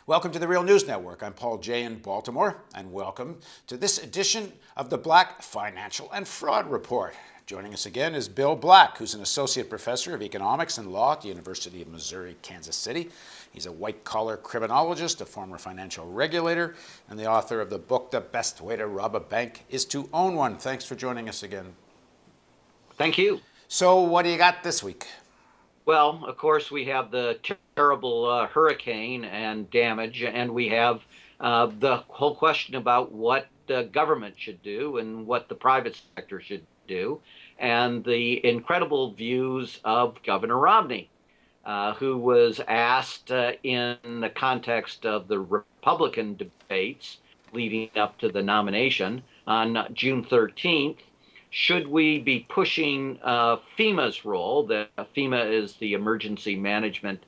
Welcome to the Real News Network. I'm Paul Jay in Baltimore, and welcome to this edition of the Black Financial and Fraud Report. Joining us again is Bill Black, who's an associate professor of economics and law at the University of Missouri, Kansas City. He's a white-collar criminologist, a former financial regulator, and the author of the book, The Best Way to Rob a Bank is to Own One. Thanks for joining us again. Thank you. So what do you got this week? Well, of course, we have the terrible hurricane and damage, and we have the whole question about what the government should do and what the private sector should do, and the incredible views of Governor Romney, who was asked in the context of the Republican debates leading up to the nomination on June 13th. Should we be pushing FEMA's role? FEMA is the emergency management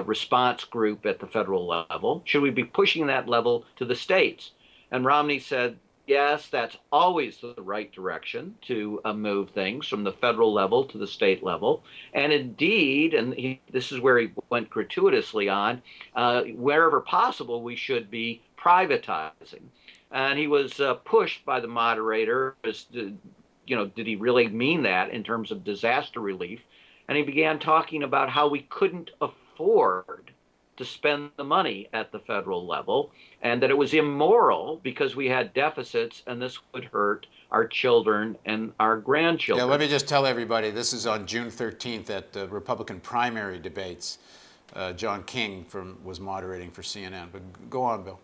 response group at the federal level. Should we be pushing that level to the states? And Romney said, yes, that's always the right direction to move things from the federal level to the state level. And indeed, and this is where he went gratuitously on, wherever possible, we should be privatizing. And he was pushed by the moderator as to, did he really mean that in terms of disaster relief? And he began talking about how we couldn't afford to spend the money at the federal level, and that it was immoral because we had deficits and this would hurt our children and our grandchildren. Yeah, let me just tell everybody, this is on June 13th at the Republican primary debates. John King was moderating for CNN. But go on, Bill.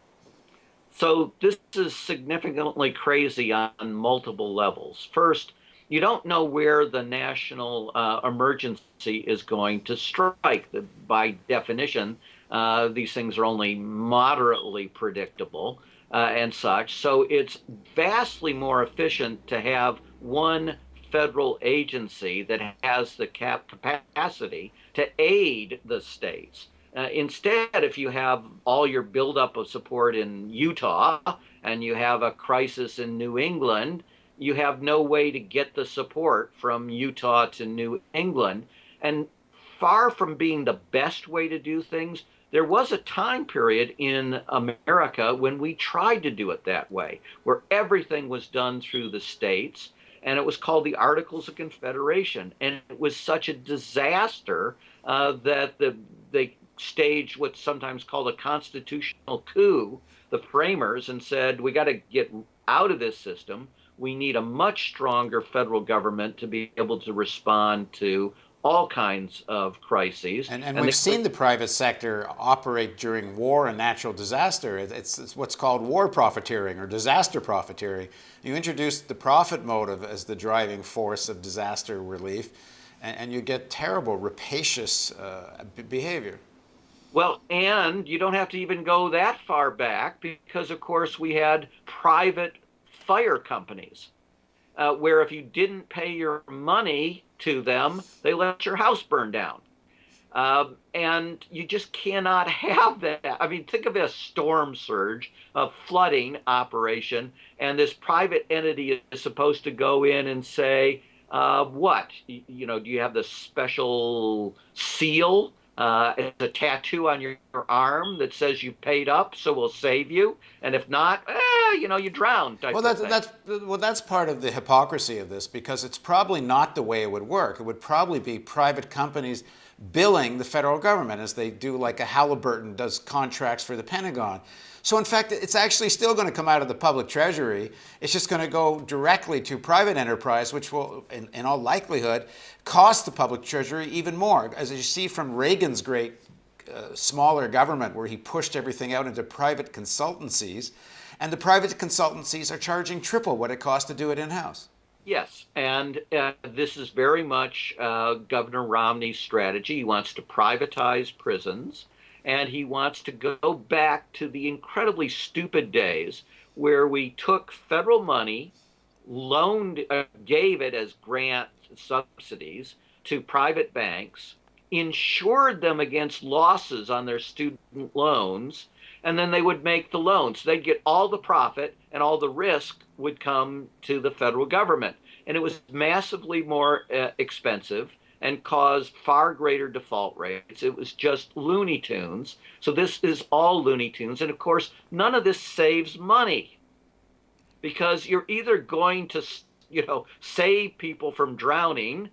So this is significantly crazy on multiple levels. First, you don't know where the national emergency is going to strike. By definition, these things are only moderately predictable and such. So it's vastly more efficient to have one federal agency that has the capacity to aid the states. Instead, if you have all your buildup of support in Utah and you have a crisis in New England, you have no way to get the support from Utah to New England. And far from being the best way to do things, there was a time period in America when we tried to do it that way, where everything was done through the states, and it was called the Articles of Confederation. And it was such a disaster that they staged what's sometimes called a constitutional coup, the framers, and said, we got to get out of this system. We need a much stronger federal government to be able to respond to all kinds of crises. And we've seen the private sector operate during war and natural disaster. It's what's called war profiteering or disaster profiteering. You introduce the profit motive as the driving force of disaster relief, and you get terrible, rapacious behavior. Well, and you don't have to even go that far back because, of course, we had private fire companies where if you didn't pay your money to them, they let your house burn down. And you just cannot have that. I mean, think of a storm surge, a flooding operation, and this private entity is supposed to go in and say, what? Do you have the special seal? It's a tattoo on your arm that says you paid up, so we'll save you. And if not, you drown. Well, that's part of the hypocrisy of this, because it's probably not the way it would work. It would probably be private companies billing the federal government as they do, like a Halliburton does contracts for the Pentagon. So in fact, it's actually still going to come out of the public treasury. It's just going to go directly to private enterprise, which will, in all likelihood, cost the public treasury even more. As you see from Reagan's great smaller government, where he pushed everything out into private consultancies, and the private consultancies are charging triple what it costs to do it in-house. Yes, and this is very much Governor Romney's strategy. He wants to privatize prisons, and he wants to go back to the incredibly stupid days where we took federal money, gave it as grant subsidies to private banks, insured them against losses on their student loans, and then they would make the loans. They'd get all the profit, and all the risk would come to the federal government. And it was massively more expensive and caused far greater default rates. It was just Looney Tunes. So this is all Looney Tunes. And of course, none of this saves money because you're either going to, save people from drowning,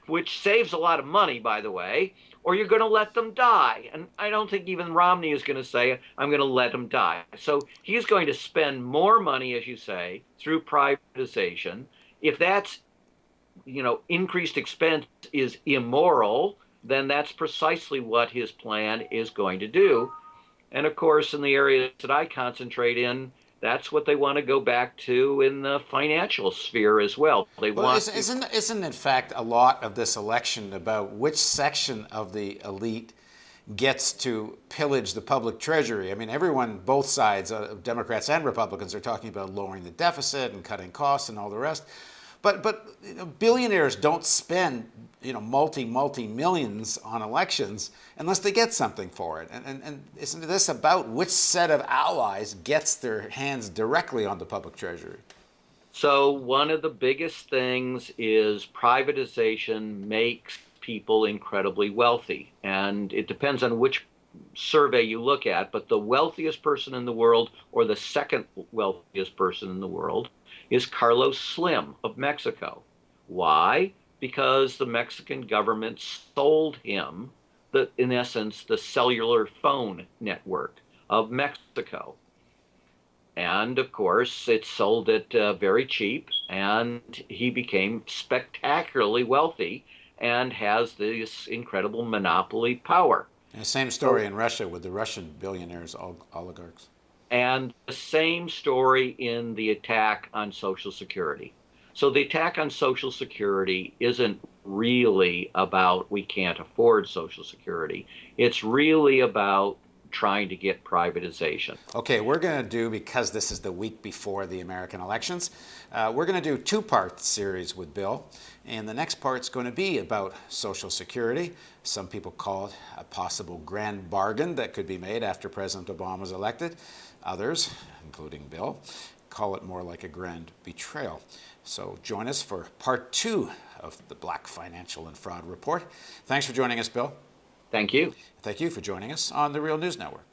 which saves a lot of money, by the way, or you're going to let them die. And I don't think even Romney is going to say, I'm going to let them die. So he's going to spend more money, as you say, through privatization. If that's, increased expense is immoral, then that's precisely what his plan is going to do. And of course, in the areas that I concentrate in, that's what they want to go back to in the financial sphere as well. They Well, want isn't in fact a lot of this election about which section of the elite gets to pillage the public treasury? I mean, everyone, both sides, Democrats and Republicans, are talking about lowering the deficit and cutting costs and all the rest. But billionaires don't spend multi millions on elections unless they get something for it. And isn't this about which set of allies gets their hands directly on the public treasury? So one of the biggest things is privatization makes people incredibly wealthy. And it depends on which survey you look at, but the wealthiest person in the world, or the second wealthiest person in the world, is Carlos Slim of Mexico. Why? Because the Mexican government sold him, in essence, the cellular phone network of Mexico. And of course, it sold it very cheap, and he became spectacularly wealthy and has this incredible monopoly power. And the same story in Russia with the Russian billionaires, oligarchs. And the same story in the attack on Social Security. So the attack on Social Security isn't really about we can't afford Social Security. It's really about trying to get privatization. Okay, we're going to do, because this is the week before the American elections, we're going to do a two-part series with Bill. And the next part's going to be about Social Security. Some people call it a possible grand bargain that could be made after President Obama is elected. Others, including Bill, call it more like a grand betrayal. So join us for part 2 of the Black Financial and Fraud Report. Thanks for joining us, Bill. Thank you. Thank you for joining us on the Real News Network.